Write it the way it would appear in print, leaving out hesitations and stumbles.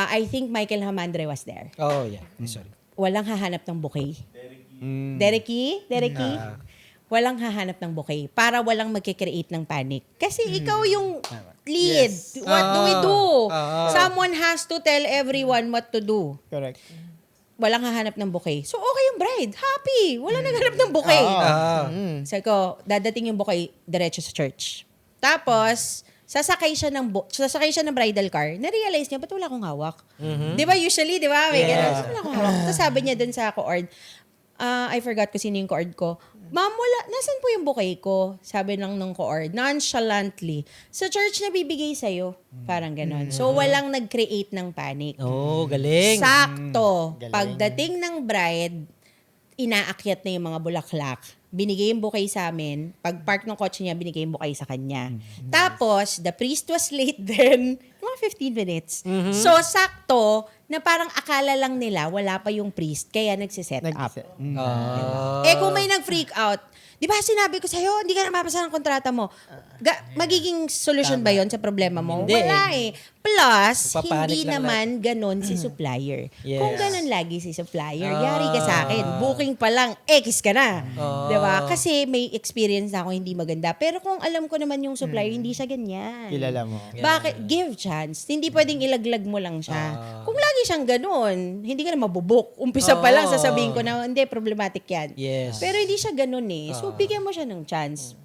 I think Michael Hamandre was there. Oh, yeah. Sorry. Walang hahanap ng bouquet. Derek Key? Walang hahanap ng bouquet para walang magkikreate ng panic. Kasi ikaw yung lead. Yes. What do we do? Ah. Someone has to tell everyone what to do. Correct. Walang hahanap ng bouquet. So, okay yung bride. Happy. Wala naghanap ng bouquet. Sabi ko, dadating yung bouquet diretso sa church. Tapos, sasakay siya ng bridal car, na-realize niya, ba't wala akong hawak? Di ba, usually, di ba? May ganun, "Ba't wala akong hawak?" Tapos sabi niya dun sa coord, I forgot ko sino yung coord ko. Ma'am, nasan po yung bouquet ko? Sabi ng coord, nonchalantly, sa church na bibigay sa'yo. Parang ganon. So, walang nag-create ng panic. Oh, galing. Sakto. Galing. Pagdating ng bride, inaakyat na yung mga bulaklak. Binigay yung bouquet sa amin. Pag park ng kotse niya, binigay yung bouquet sa kanya. Tapos, the priest was late then, mga 15 minutes. So, sakto, na parang akala lang nila, wala pa yung priest, kaya nagsiset up. Eh, kung may nag-freak out, di ba sinabi ko sa'yo, hindi ka na mapasa ng kontrata mo. Magiging solusyon ba yon sa problema mo? Hindi. Wala eh. Plus, Papanik hindi lang naman ganon si supplier. Yes. Kung ganon lagi si supplier, yari ka sa akin. Booking pa lang, X ka na. Di ba? Kasi may experience na ako hindi maganda. Pero kung alam ko naman yung supplier, hindi siya ganyan. Kilala mo. Bakit? Give chance. Hindi pwedeng ilaglag mo lang siya. Kung lagi siyang ganun, hindi ka na mabubuk. Umpisa pa lang, sasabihin ko na, hindi, problematic yan. Yes. Pero hindi siya ganun eh. So, bigyan mo siya ng chance.